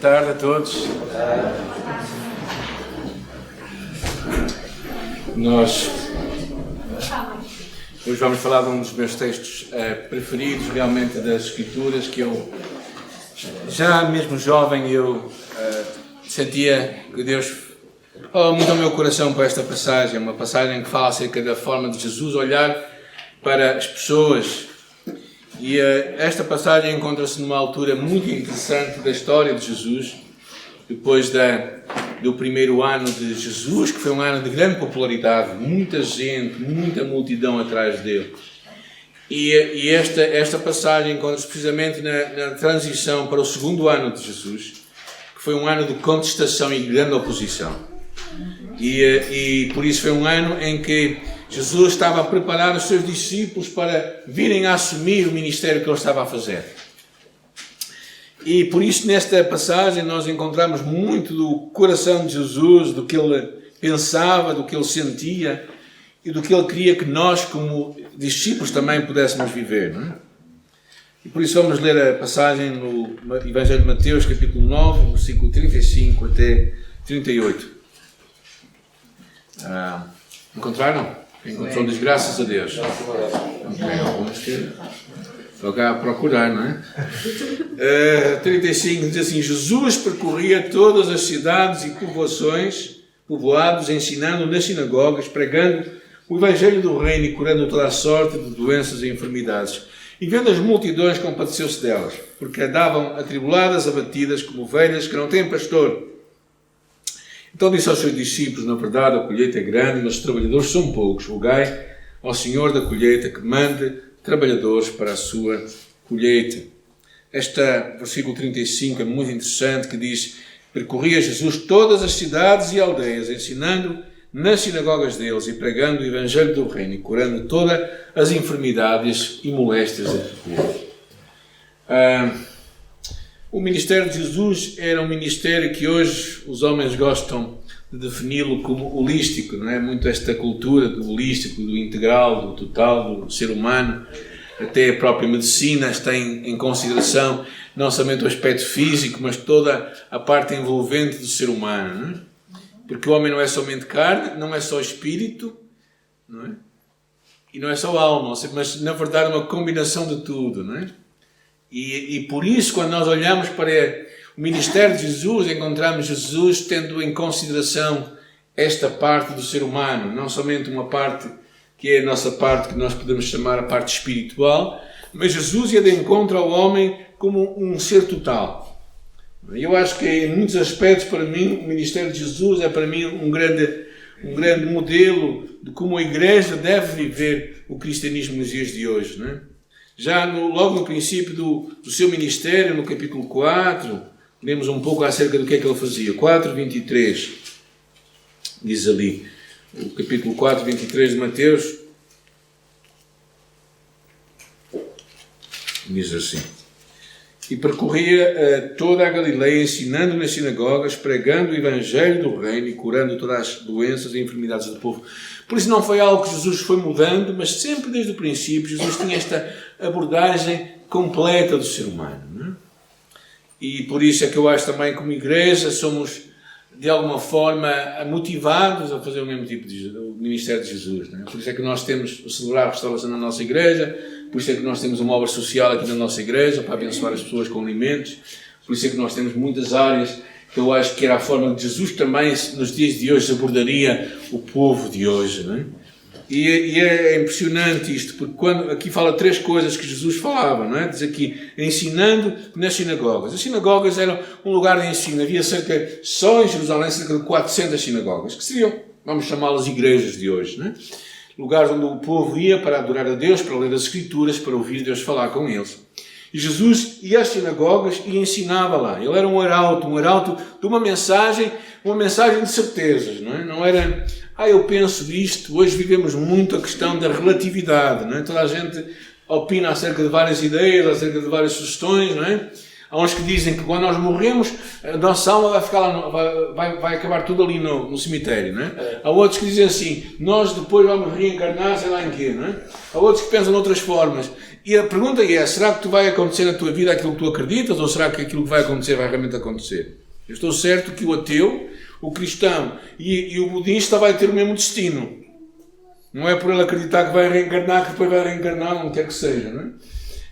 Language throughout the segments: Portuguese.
tarde a todos. Nós hoje vamos falar de um dos meus textos preferidos realmente das Escrituras, que eu, já mesmo jovem, eu sentia que Deus falou muito ao meu coração para esta passagem, uma passagem que fala acerca da forma de Jesus olhar para as pessoas. E esta passagem encontra-se numa altura muito interessante da história de Jesus, depois do primeiro ano de Jesus, que foi um ano de grande popularidade, muita gente, muita multidão atrás dele. E esta passagem encontra-se precisamente na transição para o segundo ano de Jesus, que foi um ano de contestação e grande oposição. E por isso foi um ano em que Jesus estava a preparar os seus discípulos para virem a assumir o ministério que ele estava a fazer. E por isso nesta passagem nós encontramos muito do coração de Jesus, do que ele pensava, do que ele sentia e do que ele queria que nós como discípulos também pudéssemos viver, não é? E por isso vamos ler a passagem no Evangelho de Mateus, capítulo 9, versículo 35 até 38. Encontraram? Encontrou, diz graças a Deus. Alguns que estão cá a procurar, não é? 35 diz assim: Jesus percorria todas as cidades e povoados, ensinando nas sinagogas, pregando o Evangelho do Reino e curando toda a sorte de doenças e enfermidades. E vendo as multidões, compadeceu-se delas, porque andavam atribuladas, abatidas, como ovelhas que não têm pastor. Então disse aos seus discípulos: na verdade a colheita é grande, mas os trabalhadores são poucos. Rogai ao Senhor da colheita que mande trabalhadores para a sua colheita. Este versículo 35 é muito interessante, que diz: percorria Jesus todas as cidades e aldeias, ensinando nas sinagogas deles e pregando o Evangelho do Reino e curando todas as enfermidades e moléstias do povo. O ministério de Jesus era um ministério que hoje os homens gostam de defini-lo como holístico, não é? Muito esta cultura do holístico, do integral, do total, do ser humano. Até a própria medicina tem em consideração não somente o aspecto físico, mas toda a parte envolvente do ser humano, não é? Porque o homem não é somente carne, não é só espírito, não é? E não é só alma, mas na verdade é uma combinação de tudo, não é? E por isso, quando nós olhamos para o ministério de Jesus, encontramos Jesus tendo em consideração esta parte do ser humano, não somente uma parte que é a nossa parte, que nós podemos chamar a parte espiritual, mas Jesus ia de encontro ao homem como um ser total. Eu acho que em muitos aspectos, para mim, o ministério de Jesus é para mim um grande modelo de como a igreja deve viver o cristianismo nos dias de hoje, não é? Já logo no princípio do seu ministério, no capítulo 4, lemos um pouco acerca do que é que ele fazia. 4:23, diz ali, o capítulo 4:23 de Mateus, diz assim: e percorria toda a Galileia, ensinando nas sinagogas, pregando o Evangelho do Reino e curando todas as doenças e enfermidades do povo. Por isso não foi algo que Jesus foi mudando, mas sempre desde o princípio Jesus tinha esta abordagem completa do ser humano, não é? E por isso é que eu acho também que como igreja somos de alguma forma motivados a fazer o mesmo tipo de ministério de Jesus, não é? Por isso é que nós temos a celebrar a restauração na nossa igreja, por isso é que nós temos uma obra social aqui na nossa igreja para abençoar as pessoas com alimentos, por isso é que nós temos muitas áreas que eu acho que era a forma que Jesus também nos dias de hoje abordaria o povo de hoje, não é? E é impressionante isto, porque quando aqui fala três coisas que Jesus falava, não é? Diz aqui, ensinando nas sinagogas. As sinagogas eram um lugar de ensino. Havia só em Jerusalém, cerca de 400 sinagogas, que seriam, vamos chamá-las igrejas de hoje, não é? Lugares onde o povo ia para adorar a Deus, para ler as Escrituras, para ouvir Deus falar com eles. E Jesus ia às sinagogas e ensinava lá. Ele era um arauto de uma mensagem de certezas, não é? Não era, eu penso isto. Hoje vivemos muito a questão da relatividade, não é? Toda a gente opina acerca de várias ideias, acerca de várias sugestões, não é? Há uns que dizem que quando nós morremos, a nossa alma vai ficar lá, vai acabar tudo ali no cemitério, não é? Há outros que dizem assim, nós depois vamos reencarnar, sei lá em quê, não é? Há outros que pensam de outras formas. E a pergunta é, será que tu vai acontecer na tua vida aquilo que tu acreditas, ou será que aquilo que vai acontecer vai realmente acontecer? Eu estou certo que o ateu, o cristão e o budista vai ter o mesmo destino. Não é por ele acreditar que vai reencarnar, que depois vai reencarnar, não quer que seja, não é?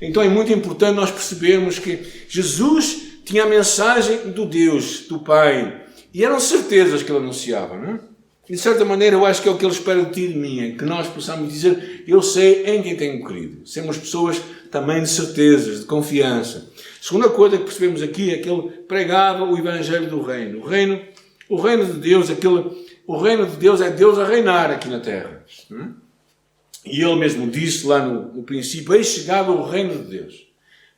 Então é muito importante nós percebermos que Jesus tinha a mensagem do Deus, do Pai, e eram certezas que ele anunciava, não é? E de certa maneira eu acho que é o que ele espera de ti e de mim, é que nós possamos dizer, eu sei em quem tenho crido. Sermos pessoas também de certezas, de confiança. A segunda coisa que percebemos aqui é que ele pregava o Evangelho do Reino. O reino de Deus, o reino de Deus é Deus a reinar aqui na terra. Não é? E ele mesmo disse lá no princípio, eis chegava o reino de Deus.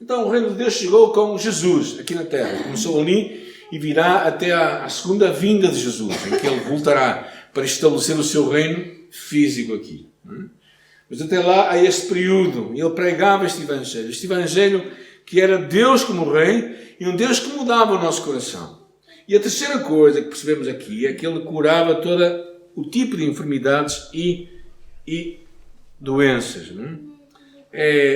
Então o reino de Deus chegou com Jesus aqui na terra. Começou ali e virá até à segunda vinda de Jesus, em que ele voltará para estabelecer o seu reino físico aqui. Mas até lá, há este período, ele pregava este Evangelho que era Deus como Rei e um Deus que mudava o nosso coração. E a terceira coisa que percebemos aqui é que ele curava todo o tipo de enfermidades e doenças.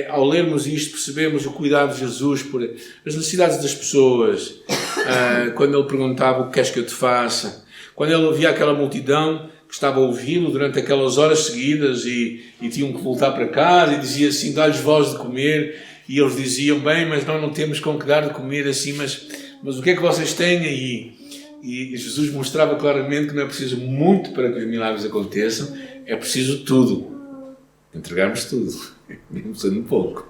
Ao lermos isto, percebemos o cuidado de Jesus por as necessidades das pessoas, quando ele perguntava o que queres que eu te faça, quando ele ouvia aquela multidão que estava a ouvi-lo durante aquelas horas seguidas e tinham que voltar para casa e dizia assim, dá-lhes voz de comer, e eles diziam, bem, mas nós não temos com que dar de comer assim, mas o que é que vocês têm aí? E Jesus mostrava claramente que não é preciso muito para que os milagres aconteçam, é preciso tudo. Entregarmos tudo, mesmo sendo pouco.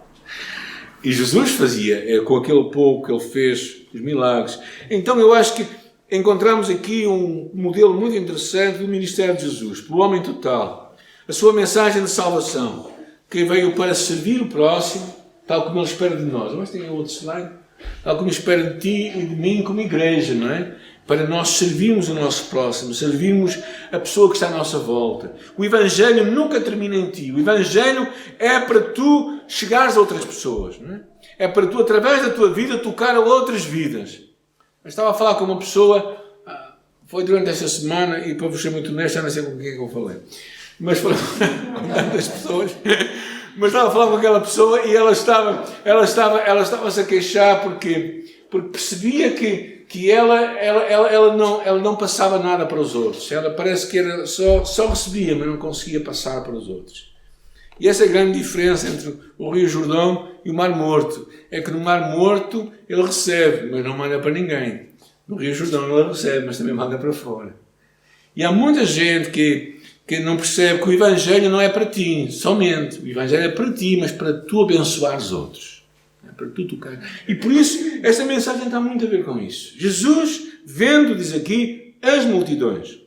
E Jesus fazia, com aquele pouco que ele fez, os milagres. Então eu acho que encontramos aqui um modelo muito interessante do ministério de Jesus, para o homem total. A sua mensagem de salvação, que veio para servir o próximo, tal como ele espera de nós. Mas tem outro slide. Tal como espera de ti e de mim como igreja, não é? Para nós servirmos o nosso próximo, servirmos a pessoa que está à nossa volta. O Evangelho nunca termina em ti. O Evangelho é para tu chegares a outras pessoas. Não é? É para tu, através da tua vida, tocar a outras vidas. Eu estava a falar com uma pessoa, foi durante esta semana, e para vos ser muito honesto, já não sei com quem é que eu falei. Mas falei com tantas pessoas. Mas estava a falar com aquela pessoa e ela estava-se a queixar porque percebia que ela não passava nada para os outros. Ela parece que era só recebia, mas não conseguia passar para os outros. E essa é a grande diferença entre o Rio Jordão e o Mar Morto. É que no Mar Morto ele recebe, mas não manda para ninguém. No Rio Jordão ele recebe, mas também manda para fora. E há muita gente que não percebe que o Evangelho não é para ti, somente. O Evangelho é para ti, mas para tu abençoar os outros. É para tu tocar. E por isso, esta mensagem tem muito a ver com isso. Jesus, vendo, diz aqui, as multidões.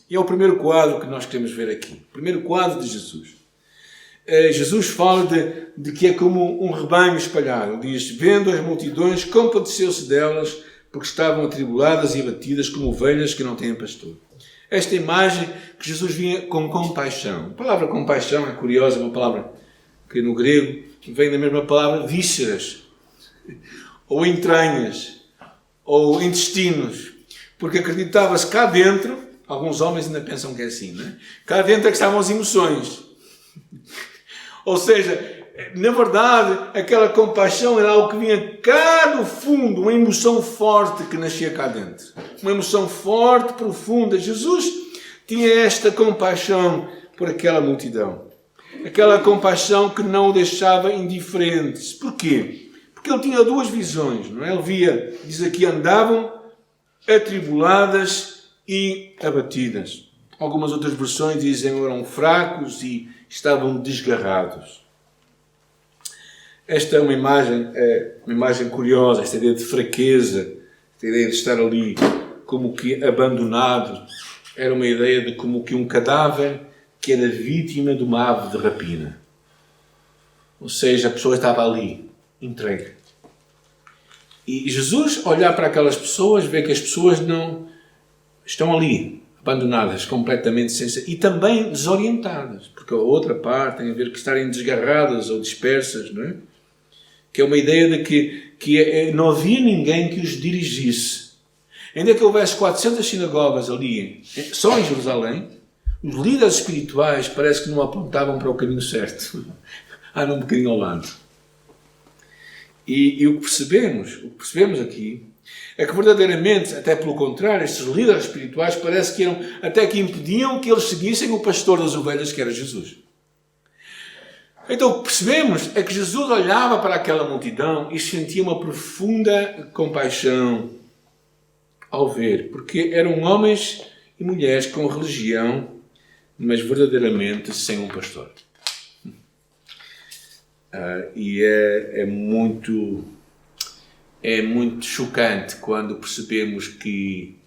E é o primeiro quadro que nós queremos ver aqui. O primeiro quadro de Jesus. Jesus fala de que é como um rebanho espalhado. Ele diz, vendo as multidões, compadeceu-se delas, porque estavam atribuladas e abatidas como ovelhas que não têm pastor. Esta imagem que Jesus vinha com compaixão. A palavra compaixão é curiosa, é uma palavra que no grego vem da mesma palavra vísceras, ou entranhas, ou intestinos, porque acreditava-se cá dentro, alguns homens ainda pensam que é assim, não é? Cá dentro é que estavam as emoções. Ou seja, na verdade, aquela compaixão era algo que vinha cá no fundo, uma emoção forte que nascia cá dentro. Uma emoção forte, profunda. Jesus tinha esta compaixão por aquela multidão. Aquela compaixão que não o deixava indiferente. Porquê? Porque ele tinha duas visões, não é? Ele via, diz aqui, andavam atribuladas e abatidas. Algumas outras versões dizem que eram fracos e estavam desgarrados. Esta é uma imagem curiosa, esta ideia de fraqueza, esta ideia de estar ali como que abandonado. Era uma ideia de como que um cadáver que era vítima de uma ave de rapina. Ou seja, a pessoa estava ali, entregue. E Jesus, olhar para aquelas pessoas, vê que as pessoas não estão ali, abandonadas, completamente e também desorientadas, porque a outra parte tem a ver com estarem desgarradas ou dispersas, não é? Que é uma ideia de que não havia ninguém que os dirigisse. Ainda que houvesse 400 sinagogas ali, só em Jerusalém, os líderes espirituais parece que não apontavam para o caminho certo. anda um bocadinho ao lado. E o que percebemos aqui, é que verdadeiramente, até pelo contrário, estes líderes espirituais parece que eram até que impediam que eles seguissem o pastor das ovelhas, que era Jesus. Então o que percebemos é que Jesus olhava para aquela multidão e sentia uma profunda compaixão ao ver, porque eram homens e mulheres com religião, mas verdadeiramente sem um pastor. E é muito chocante quando percebemos que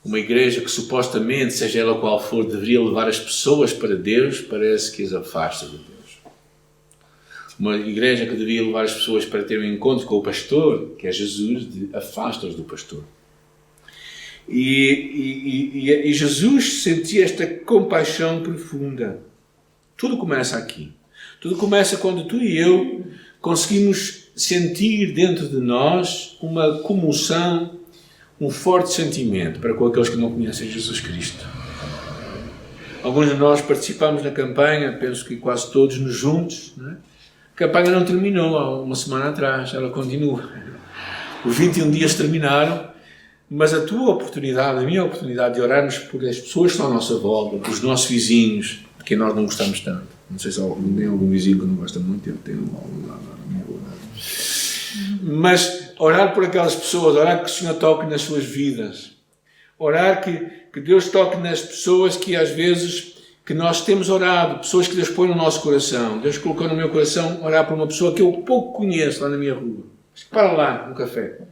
uma igreja que supostamente, seja ela qual for, deveria levar as pessoas para Deus, parece que as afasta de Deus. Uma igreja que deveria levar as pessoas para ter um encontro com o pastor, que é Jesus, afasta-os do pastor. E Jesus sentia esta compaixão profunda. Tudo começa aqui. Tudo começa quando tu e eu conseguimos sentir dentro de nós uma comoção, um forte sentimento para com aqueles que não conhecem Jesus Cristo. Alguns de nós participamos na campanha, penso que quase todos nos juntos, não é? A campanha não terminou há uma semana atrás, ela continua. Os 21 dias terminaram, mas a tua oportunidade, a minha oportunidade de orarmos por as pessoas que estão à nossa volta, por os nossos vizinhos, de quem nós não gostamos tanto. Não sei se tem algum vizinho que não gosta muito, eu tenho algum lá na minha rua. Mas orar por aquelas pessoas, orar que o Senhor toque nas suas vidas, orar que Deus toque nas pessoas que às vezes que nós temos orado, pessoas que Deus põe no nosso coração. Deus colocou no meu coração orar por uma pessoa que eu pouco conheço lá na minha rua. Para lá, no café.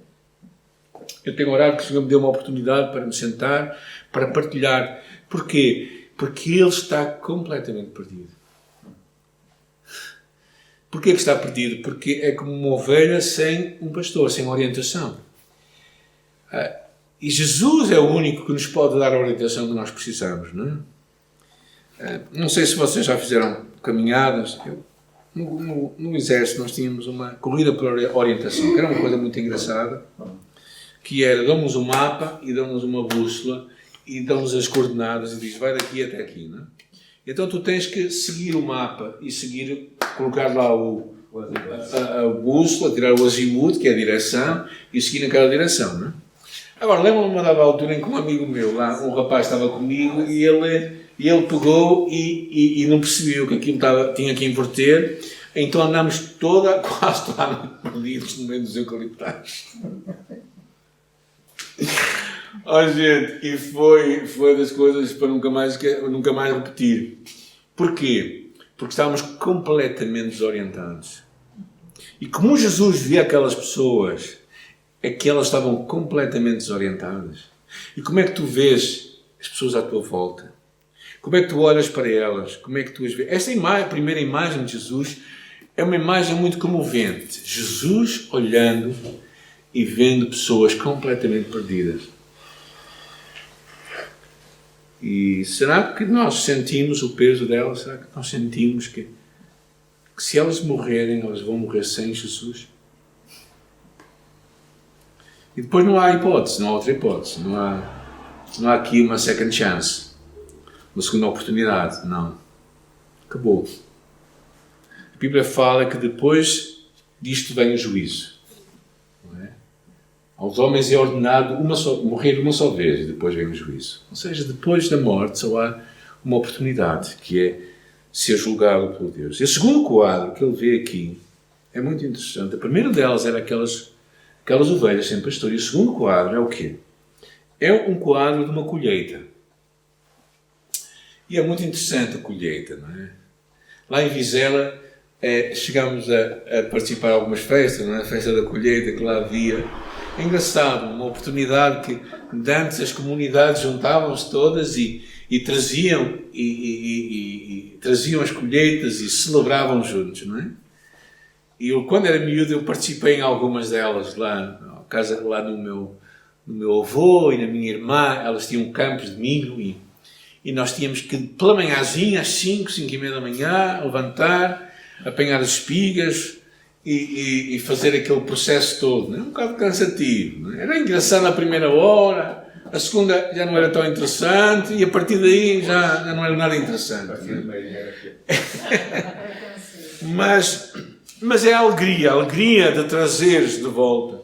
Eu tenho orado que o Senhor me dê uma oportunidade para me sentar, para partilhar. Porquê? Porque ele está completamente perdido. Porquê que está perdido? Porque é como uma ovelha sem um pastor, sem orientação. E Jesus é o único que nos pode dar a orientação que nós precisamos, não é? Não sei se vocês já fizeram caminhadas. No exército nós tínhamos uma corrida por orientação, que era uma coisa muito engraçada, que era, dão-nos um mapa e dão-nos uma bússola e dão-nos as coordenadas e diz, vai daqui até aqui, não é? Então tu tens que seguir o mapa e colocar lá a bússola, tirar o azimuth, que é a direção, e seguir naquela direção, não é? Agora, lembro-me de uma dada altura em que um amigo meu lá, um rapaz estava comigo e ele pegou e não percebeu que aquilo tinha que inverter, então andámos quase toda a noite perdidos no meio dos eucaliptais. Gente, e foi das coisas para nunca mais repetir. Porquê? Porque estávamos completamente desorientados. E como Jesus via aquelas pessoas, é que elas estavam completamente desorientadas. E como é que tu vês as pessoas à tua volta? Como é que tu olhas para elas? Como é que tu as vês? Esta primeira imagem de Jesus é uma imagem muito comovente. Jesus olhando e vendo pessoas completamente perdidas. E será que nós sentimos o peso delas? Será que nós sentimos que se elas morrerem, elas vão morrer sem Jesus? E depois não há hipótese, não há outra hipótese. Não há aqui uma second chance, uma segunda oportunidade. Não. Acabou. A Bíblia fala que depois disto vem o juízo. Não é? Aos homens é ordenado morrer uma só vez e depois vem o juízo. Ou seja, depois da morte só há uma oportunidade, que é ser julgado por Deus. E o segundo quadro que ele vê aqui é muito interessante. A primeira delas era aquelas ovelhas sem pastor. E o segundo quadro é o quê? É um quadro de uma colheita. E é muito interessante a colheita, não é? Lá em Vizela chegámos a participar de algumas festas, não é? A festa da colheita que lá havia. É engraçado, uma oportunidade que de antes as comunidades juntavam-se todas e traziam traziam as colheitas e celebravam juntos, não é? E eu, quando era miúdo, eu participei em algumas delas lá no meu avô e na minha irmã. Elas tinham campos de milho e nós tínhamos que, pela manhãzinha, às 5:30 da manhã, levantar, apanhar as espigas e fazer aquele processo todo. Não é? Um bocado cansativo. Não é? Era engraçado a primeira hora, a segunda já não era tão interessante e a partir daí já não era nada interessante. Mas é a alegria de trazeres de volta.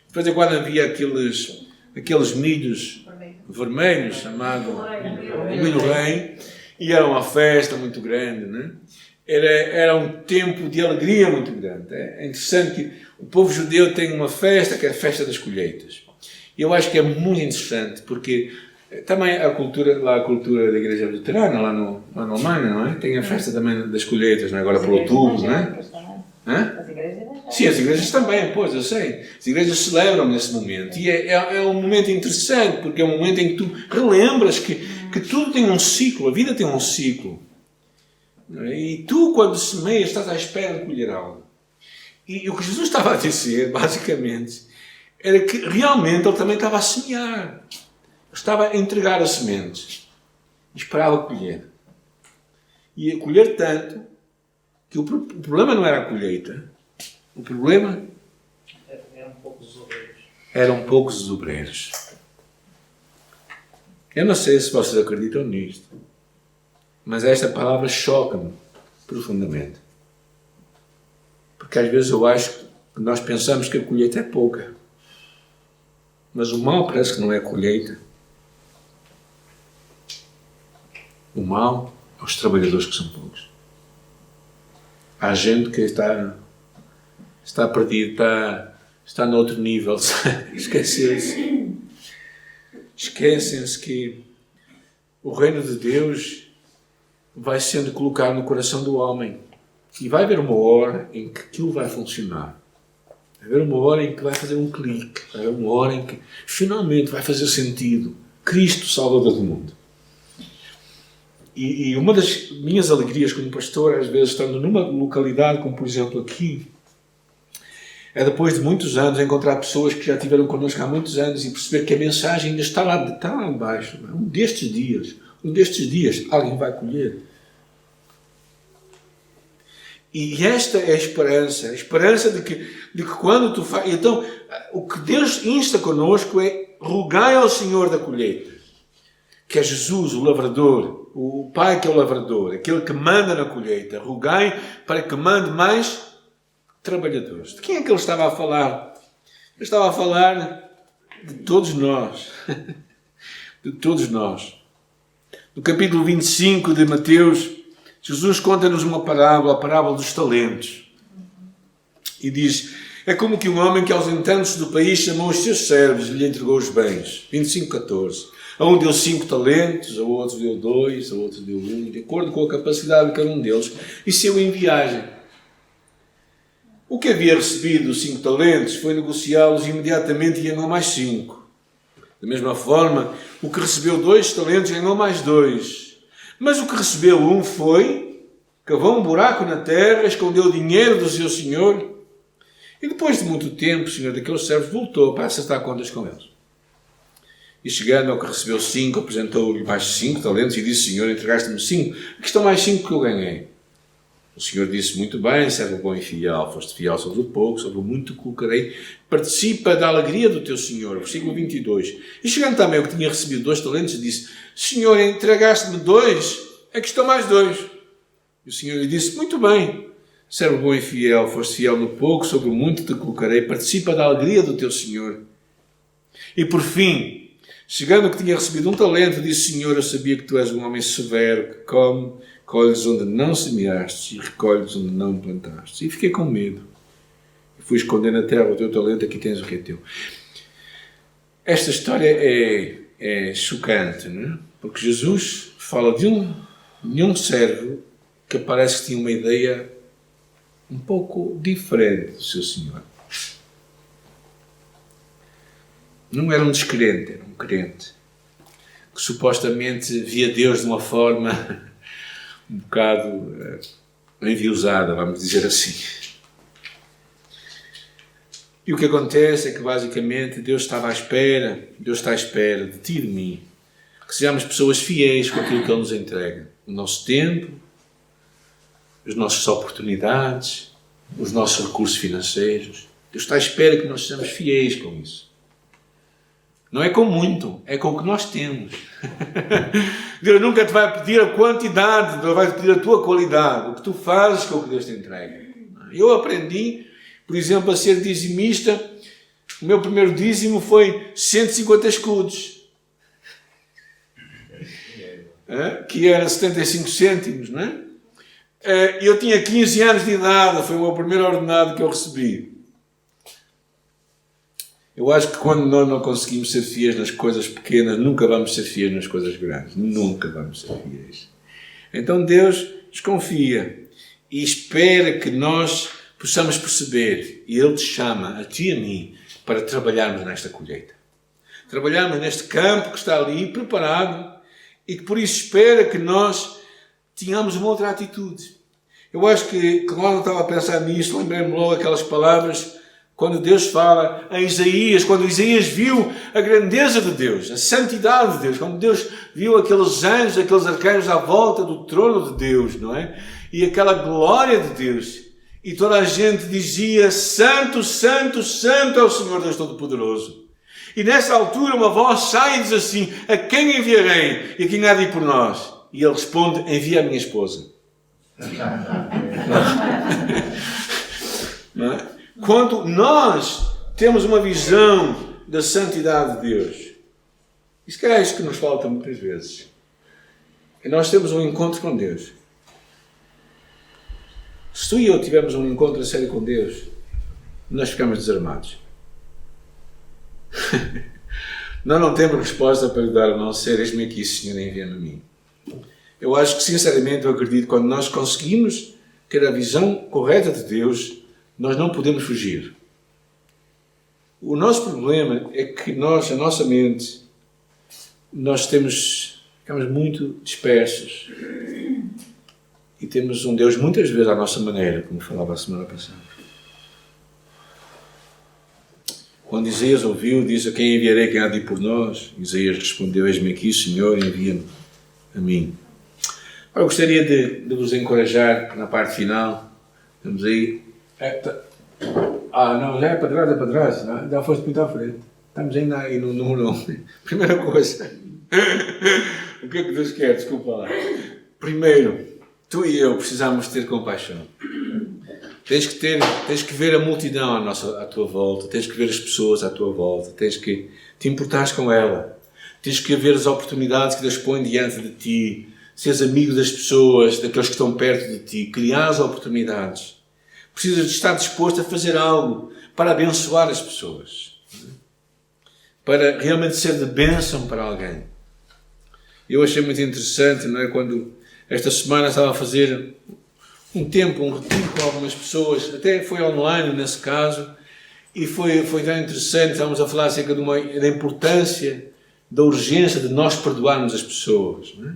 De vez em quando havia aqueles milhos vermelhos, chamado o milho rei, e era uma festa muito grande, né? Era um tempo de alegria muito grande. É interessante que o povo judeu tem uma festa, que é a festa das colheitas. E eu acho que é muito interessante, porque também a cultura da Igreja Luterana, lá na Alemanha, não é? Tem a festa também das colheitas, não é? Agora para outubro, não é? As igrejas também. Sim, as igrejas também, pois, eu sei. As igrejas celebram nesse momento. E é um momento interessante, porque é um momento em que tu relembras que tudo tem um ciclo, a vida tem um ciclo. E tu, quando semeias, estás à espera de colher algo. E o que Jesus estava a dizer, basicamente, era que realmente ele também estava a semear. Ele estava a entregar as sementes. E esperava colher. E a colher tanto que o problema não era a colheita. O problema eram poucos os obreiros. Eu não sei se vocês acreditam nisto, mas esta palavra choca-me profundamente. Porque às vezes eu acho que nós pensamos que a colheita é pouca. Mas o mal parece que não é a colheita. O mal é os trabalhadores que são poucos. Há gente que está perdida, está noutro nível. Esquecem-se que o reino de Deus vai sendo colocado no coração do homem. E vai haver uma hora em que aquilo vai funcionar. Vai haver uma hora em que vai fazer um clique. Vai haver uma hora em que finalmente vai fazer sentido. Cristo, Salvador do mundo. E uma das minhas alegrias como pastor, às vezes estando numa localidade, como por exemplo aqui, é depois de muitos anos encontrar pessoas que já estiveram connosco há muitos anos e perceber que a mensagem ainda está lá embaixo. Um destes dias, alguém vai colher. E esta é a esperança de que quando tu fazes... Então, o que Deus insta connosco é rogai ao Senhor da colheita, que é Jesus, o lavrador, o Pai que é o lavrador, aquele que manda na colheita. Rogai para que mande mais trabalhadores. De quem é que ele estava a falar? Ele estava a falar de todos nós. De todos nós. No capítulo 25 de Mateus, Jesus conta-nos uma parábola, a parábola dos talentos. E diz, é como que um homem que ausentando-se do país chamou os seus servos e lhe entregou os bens. 25:14. A um deu 5 talentos, a outro deu 2, a outro deu 1, de acordo com a capacidade de cada um deles, e saiu em viagem. O que havia recebido 5 talentos foi negociá-los imediatamente e ganhou mais 5. Da mesma forma, o que recebeu 2 talentos ganhou mais 2. Mas o que recebeu 1 cavou um buraco na terra, escondeu o dinheiro do seu senhor, e depois de muito tempo, o senhor daqueles servos voltou para acertar contas com eles. E chegando ao que recebeu 5, apresentou-lhe mais 5 talentos e disse, Senhor, entregaste-me 5, aqui estão mais 5 que eu ganhei. O Senhor disse, muito bem, servo bom e fiel, foste fiel sobre o pouco, sobre o muito te colocarei, participa da alegria do teu Senhor. Versículo 22. E chegando também ao que tinha recebido 2 talentos, disse, Senhor, entregaste-me 2, aqui estão mais 2. E o Senhor lhe disse, muito bem, servo bom e fiel, foste fiel no pouco, sobre o muito te colocarei, participa da alegria do teu Senhor. E por fim, chegando ao que tinha recebido 1 talento, disse, Senhor, eu sabia que tu és um homem severo, que come, colhes onde não semeaste e recolhes onde não plantaste. E fiquei com medo. E fui esconder na terra o teu talento, aqui tens o que é teu. Esta história é chocante, não é? Porque Jesus fala de um servo que parece que tinha uma ideia um pouco diferente do seu Senhor. Não era um descrente, era um crente, que supostamente via Deus de uma forma um bocado enviosada, vamos dizer assim. E o que acontece é que basicamente Deus está à espera de ti e de mim, que sejamos pessoas fiéis com aquilo que Ele nos entrega. O nosso tempo, as nossas oportunidades, os nossos recursos financeiros. Deus está à espera que nós sejamos fiéis com isso. Não é com muito, é com o que nós temos. Deus nunca te vai pedir a quantidade, Deus vai te pedir a tua qualidade, o que tu fazes com o que Deus te entrega. Eu aprendi, por exemplo, a ser dizimista. O meu primeiro dízimo foi 150 escudos, que era 75 cêntimos, não é? Eu tinha 15 anos de idade, foi o meu primeiro ordenado que eu recebi. Eu acho que quando nós não conseguimos ser fiéis nas coisas pequenas, nunca vamos ser fiéis nas coisas grandes. Nunca vamos ser fiéis. Então Deus desconfia e espera que nós possamos perceber. E Ele te chama, a ti e a mim, para trabalharmos nesta colheita. Trabalharmos neste campo que está ali, preparado, e que por isso espera que nós tenhamos uma outra atitude. Eu acho que quando eu estava a pensar nisto, lembrei-me logo aquelas palavras quando Deus fala a Isaías, quando Isaías viu a grandeza de Deus, a santidade de Deus, quando Deus viu aqueles anjos, aqueles arcanjos à volta do trono de Deus, não é? E aquela glória de Deus. E toda a gente dizia, Santo, Santo, Santo é o Senhor Deus Todo-Poderoso. E nessa altura uma voz sai e diz assim, a quem enviarei? E a quem há de ir por nós? E ele responde, envia a minha esposa. Não é? Quando nós temos uma visão da santidade de Deus, isso que é isso que nos falta muitas vezes. E nós temos um encontro com Deus. Se tu e eu tivermos um encontro a sério com Deus, nós ficamos desarmados. Nós não temos resposta para lhe dar a não ser, eis-me aqui, Senhor, envia-me a mim. Eu acho que, sinceramente, eu acredito que quando nós conseguimos ter a visão correta de Deus, nós não podemos fugir. O nosso problema é que nós, a nossa mente, ficamos muito dispersos. E temos um Deus muitas vezes à nossa maneira, como falava a semana passada. Quando Isaías ouviu, disse, a quem enviarei, quem há de ir por nós? Isaías respondeu, eis-me aqui, Senhor, envia-me a mim. Eu gostaria de vos encorajar na parte final. Estamos aí. Não, já é para trás, não? Já foste muito à frente. Estamos ainda aí no número 1. Primeira coisa. O que é que Deus quer? Desculpa lá. Primeiro, tu e eu precisamos ter compaixão. Tens que ver a multidão à tua volta, tens que ver as pessoas à tua volta, tens que te importares com ela, tens que ver as oportunidades que Deus põe diante de ti, seres amigo das pessoas, daqueles que estão perto de ti, criar as oportunidades. Precisas de estar disposto a fazer algo para abençoar as pessoas, para realmente ser de bênção para alguém. Eu achei muito interessante, não é? Quando esta semana estava a fazer um retiro com algumas pessoas, até foi online nesse caso, e foi tão interessante, estávamos a falar acerca da importância, da urgência de nós perdoarmos as pessoas, não é?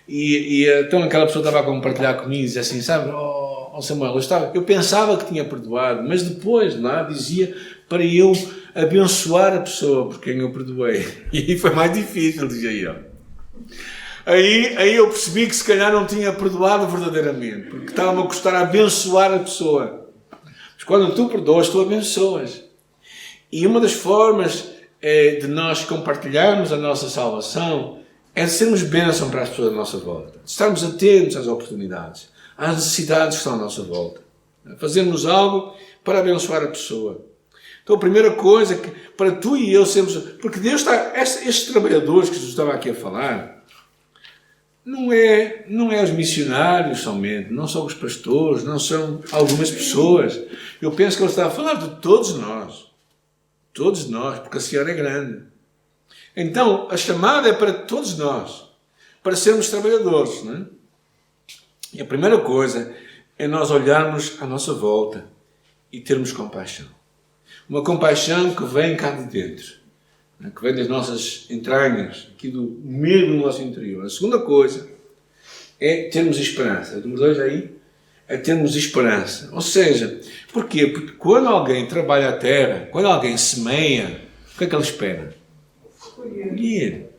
E então aquela pessoa estava a compartilhar comigo e dizia assim, sabe, Samuel, eu pensava que tinha perdoado, mas depois lá dizia para eu abençoar a pessoa por quem eu perdoei. E foi mais difícil, dizia ele. Aí eu percebi que se calhar não tinha perdoado verdadeiramente, porque estava-me a custar abençoar a pessoa. Mas quando tu perdoas, tu abençoas. E uma das formas de nós compartilharmos a nossa salvação é sermos bênção para as pessoas à nossa volta. Estarmos atentos às oportunidades, às necessidades que estão à nossa volta. Fazermos algo para abençoar a pessoa. Então a primeira coisa é que para tu e eu sermos... Porque Deus está... Estes trabalhadores que Jesus estava aqui a falar, não é os missionários somente, não são os pastores, não são algumas pessoas. Eu penso que Ele está a falar de todos nós. Todos nós, porque a Senhora é grande. Então, a chamada é para todos nós, para sermos trabalhadores, não é? E a primeira coisa é nós olharmos à nossa volta e termos compaixão. Uma compaixão que vem cá de dentro, que vem das nossas entranhas, aqui do meio do nosso interior. A segunda coisa é termos esperança. Número 2 aí é termos esperança. Ou seja, porquê? Porque quando alguém trabalha a terra, quando alguém semeia, o que é que ele espera? Colher.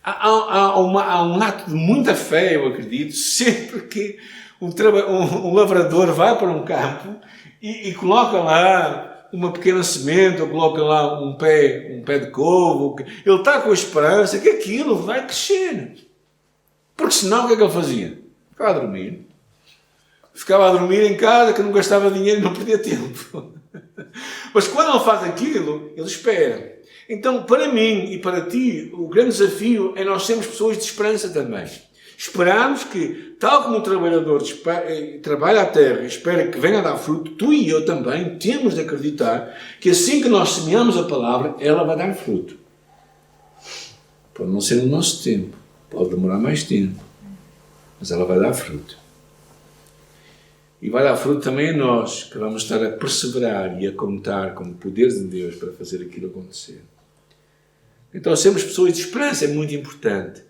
Há um ato de muita fé, eu acredito, sempre que um lavrador vai para um campo e coloca lá uma pequena semente, ou coloca lá um pé de couve, ele está com a esperança que aquilo vai crescer. Porque senão o que é que ele fazia? Ficava a dormir. Ficava a dormir em casa, que não gastava dinheiro e não perdia tempo. Mas quando ele faz aquilo, ele espera. Então, para mim e para ti, o grande desafio é nós sermos pessoas de esperança também. Esperarmos que, tal como o trabalhador trabalha a terra e espera que venha a dar fruto, tu e eu também temos de acreditar que assim que nós semeamos a palavra, ela vai dar fruto. Pode não ser no nosso tempo, pode demorar mais tempo, mas ela vai dar fruto. E vai dar fruto também a nós, que vamos estar a perseverar e a contar com o poder de Deus para fazer aquilo acontecer. Então, sermos pessoas de esperança é muito importante.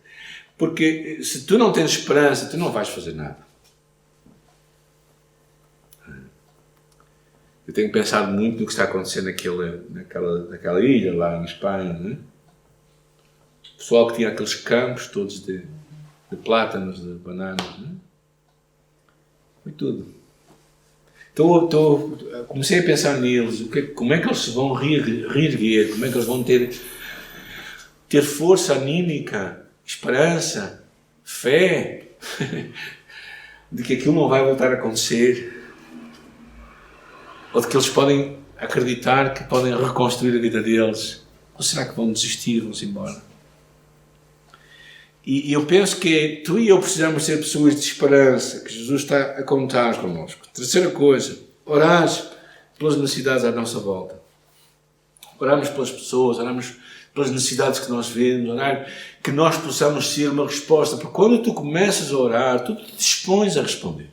Porque se tu não tens esperança, tu não vais fazer nada. Eu tenho pensado muito no que está acontecendo naquela ilha lá em Espanha. Não é? O pessoal que tinha aqueles campos todos de plátanos, de bananas. Não é? Foi tudo. Então, comecei a pensar neles. Como é que eles se vão reerguer? Como é que eles vão ter força anímica? Esperança, fé, de que aquilo não vai voltar a acontecer, ou de que eles podem acreditar que podem reconstruir a vida deles, ou será que vão desistir e vão-se embora? E eu penso que tu e eu precisamos ser pessoas de esperança, que Jesus está a contar connosco. Terceira coisa, orar pelas necessidades à nossa volta. Oramos pelas pessoas, oramos pelas necessidades que nós vemos, orar que nós possamos ser uma resposta, porque quando tu começas a orar, tu te dispões a responder.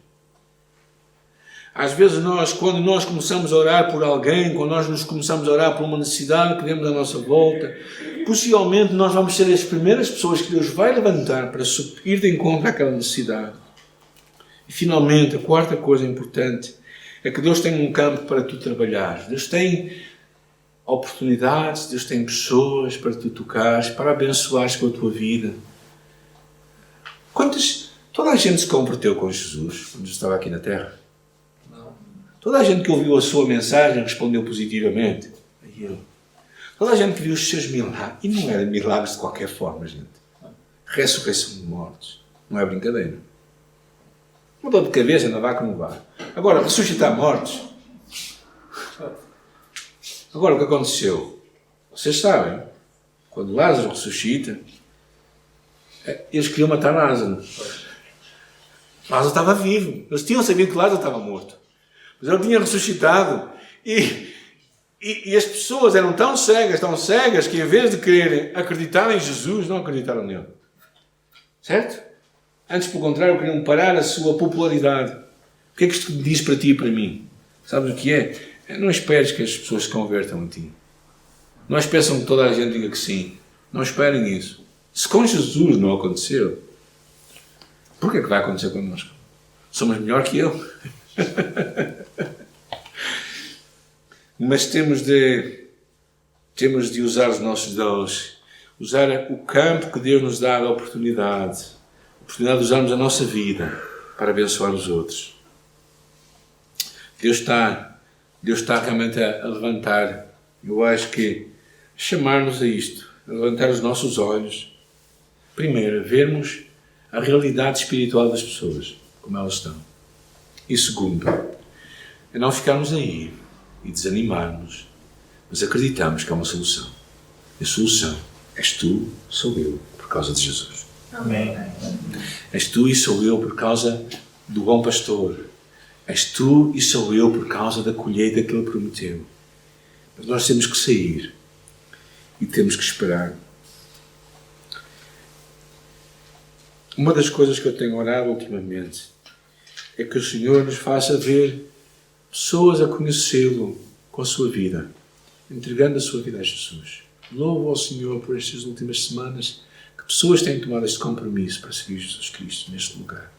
Às vezes quando nós começamos a orar por alguém, quando nós nos começamos a orar por uma necessidade que temos à nossa volta, possivelmente nós vamos ser as primeiras pessoas que Deus vai levantar para ir de encontro àquela necessidade. E finalmente, a quarta coisa importante é que Deus tem um campo para tu trabalhar. Deus tem oportunidades, Deus tem pessoas para tu tocares, para abençoares com a tua vida. Toda a gente se converteu com Jesus quando estava aqui na Terra? Não. Toda a gente que ouviu a sua mensagem respondeu positivamente. Toda a gente que viu os seus milagres, e não eram milagres de qualquer forma, gente. Ressurreição de mortos, não é brincadeira. Uma dor de cabeça não vai como vai. Agora, ressuscitar mortos. Agora, o que aconteceu? Vocês sabem, quando Lázaro ressuscita, eles queriam matar Lázaro. Lázaro estava vivo. Eles tinham sabido que Lázaro estava morto. Mas ele tinha ressuscitado. E as pessoas eram tão cegas, que em vez de quererem acreditar em Jesus, não acreditaram nele. Certo? Antes, pelo contrário, queriam parar a sua popularidade. O que é que isto diz para ti e para mim? Sabes o que é? Não esperes que as pessoas se convertam a ti. Não esperam que toda a gente diga que sim. Não esperem isso. Se com Jesus não aconteceu, por que é que vai acontecer connosco? Somos melhor que ele. Mas temos de usar os nossos dons, usar o campo que Deus nos dá, a oportunidade de usarmos a nossa vida para abençoar os outros. Deus está realmente a levantar, eu acho que chamar-nos a isto, a levantar os nossos olhos, primeiro, a vermos a realidade espiritual das pessoas, como elas estão. E segundo, a não ficarmos aí e desanimarmos, mas acreditamos que há uma solução. E a solução és tu, sou eu, por causa de Jesus. Amém. És tu e sou eu por causa do bom pastor. És tu e sou eu por causa da colheita que Ele prometeu. Mas nós temos que sair e temos que esperar. Uma das coisas que eu tenho orado ultimamente é que o Senhor nos faça ver pessoas a conhecê-lo com a sua vida, entregando a sua vida a Jesus. Louvo ao Senhor por estas últimas semanas que pessoas têm tomado este compromisso para seguir Jesus Cristo neste lugar.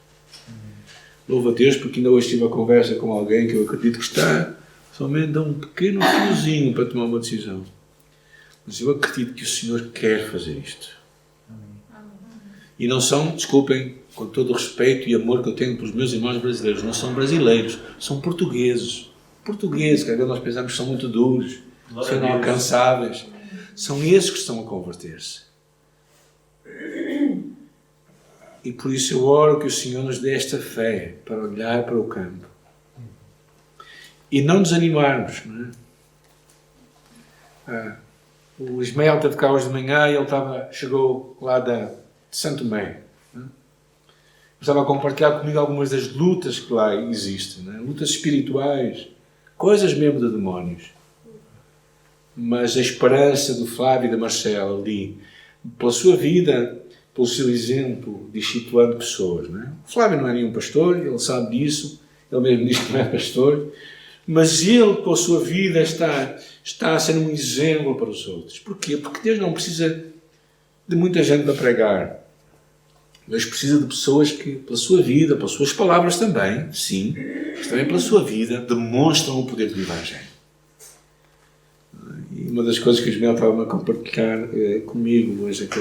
Louvo a Deus porque ainda hoje tive uma conversa com alguém que eu acredito que está somente a um pequeno fiozinho para tomar uma decisão. Mas eu acredito que o Senhor quer fazer isto. E não são, desculpem, com todo o respeito e amor que eu tenho pelos meus irmãos brasileiros, não são brasileiros, são portugueses. portugueses, que às vezes nós pensamos que são muito duros, são inalcançáveis. São esses que estão a converter-se. E por isso eu oro que o Senhor nos dê esta fé para olhar para o campo. E não desanimarmos, não é? O Ismael teve cá hoje de manhã e ele chegou lá de Santo Tomé. Estava a compartilhar comigo algumas das lutas que lá existem, não é? Lutas espirituais, coisas mesmo de demónios. Mas a esperança do Flávio e da Marcela ali, pela sua vida, pelo seu exemplo, discipulando pessoas. Não é? O Flávio não é nenhum pastor, ele sabe disso, ele mesmo diz que não é pastor, mas ele, com a sua vida, está a ser um exemplo para os outros. Porquê? Porque Deus não precisa de muita gente para pregar. Deus precisa de pessoas que, pela sua vida, pelas suas palavras também, sim, mas também pela sua vida, demonstram o poder do Evangelho. E uma das coisas que o Ismael estava a compartilhar comigo hoje é que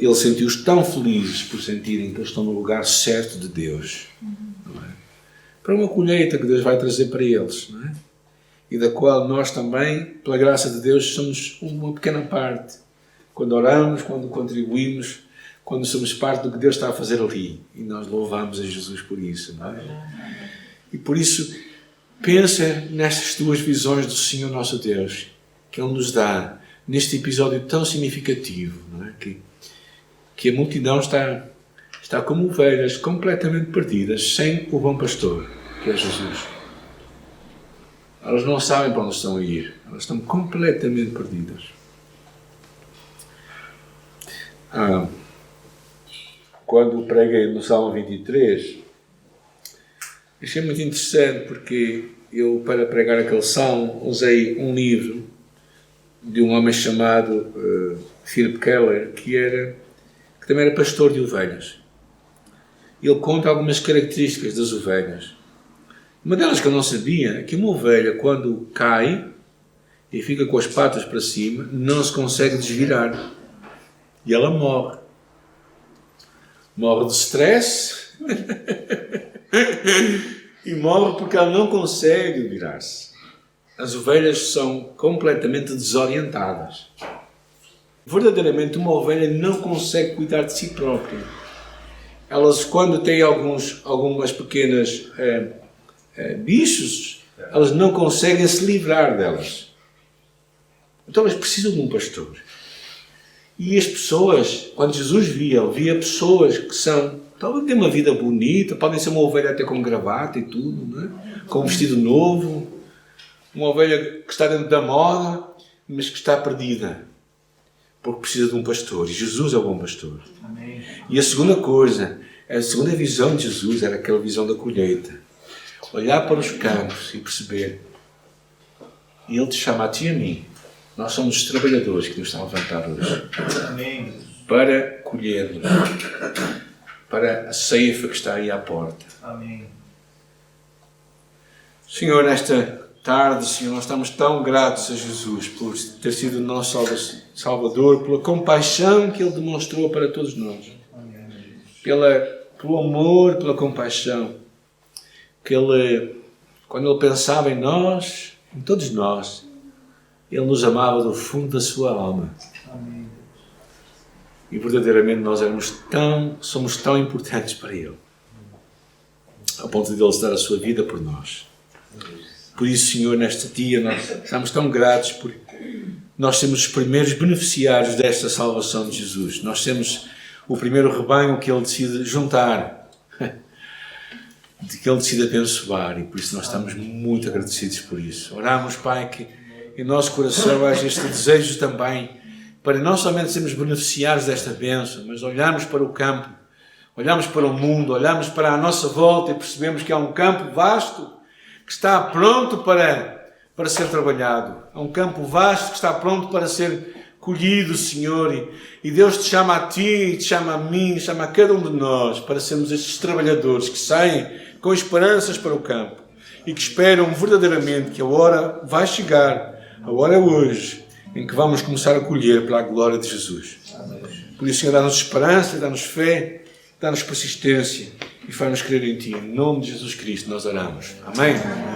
ele sentiu-os tão felizes por sentirem que eles estão no lugar certo de Deus. Não é? Para uma colheita que Deus vai trazer para eles. Não é? E da qual nós também, pela graça de Deus, somos uma pequena parte. Quando oramos, quando contribuímos, quando somos parte do que Deus está a fazer ali. E nós louvamos a Jesus por isso. Não é? E por isso, pensa nestas duas visões do Senhor nosso Deus, que Ele nos dá neste episódio tão significativo, não é? Que a multidão está como ovelhas completamente perdidas, sem o bom pastor, que é Jesus. Elas não sabem para onde estão a ir, elas estão completamente perdidas. Quando preguei no Salmo 23, achei muito interessante porque eu, para pregar aquele salmo, usei um livro de um homem chamado Philip Keller, que também era pastor de ovelhas. Ele conta algumas características das ovelhas. Uma delas que eu não sabia é que uma ovelha, quando cai e fica com as patas para cima, não se consegue desvirar. E ela morre. Morre de stress e morre porque ela não consegue virar-se. As ovelhas são completamente desorientadas. Verdadeiramente, uma ovelha não consegue cuidar de si própria. Elas, quando têm algumas pequenas bichos, elas não conseguem se livrar delas. Então elas precisam de um pastor. E as pessoas, quando Jesus ele via pessoas que talvez têm uma vida bonita, podem ser uma ovelha até com gravata e tudo, não é? Com um vestido novo, uma ovelha que está dentro da moda, mas que está perdida, porque precisa de um pastor. E Jesus é o bom pastor. Amém. E a segunda coisa, a segunda visão de Jesus era aquela visão da colheita. Olhar para os campos e perceber, e Ele te chama a ti e a mim. Nós somos os trabalhadores que Deus está a levantar hoje. Amém. Para colhermos, para a ceifa que está aí à porta. Amém. Senhor, nesta tarde, Senhor, nós estamos tão gratos a Jesus por ter sido o nosso Salvador, pela compaixão que Ele demonstrou para todos nós. Pelo amor, pela compaixão. Que Ele, quando Ele pensava em nós, em todos nós, Ele nos amava do fundo da sua alma. Amém. E verdadeiramente nós somos tão importantes para Ele. Ao ponto de Ele se dar a sua vida por nós. Por isso, Senhor, neste dia nós estamos tão gratos por nós sermos os primeiros beneficiários desta salvação de Jesus. Nós temos o primeiro rebanho que Ele decide juntar, que Ele decide abençoar, e por isso nós estamos muito agradecidos por isso. Oramos, Pai, que em nosso coração haja este desejo também para não somente sermos beneficiários desta bênção, mas olharmos para o campo, olharmos para o mundo, olharmos para a nossa volta e percebemos que há um campo vasto que está pronto para ser trabalhado. Há um campo vasto que está pronto para ser colhido, Senhor. E Deus te chama a ti, te chama a mim, chama a cada um de nós para sermos estes trabalhadores que saem com esperanças para o campo e que esperam verdadeiramente que a hora vai chegar, a hora é hoje, em que vamos começar a colher pela glória de Jesus. Amém. Por isso, Senhor, dá-nos esperança, dá-nos fé, dá-nos persistência e faz-nos crer em Ti. Em nome de Jesus Cristo nós oramos. Amém.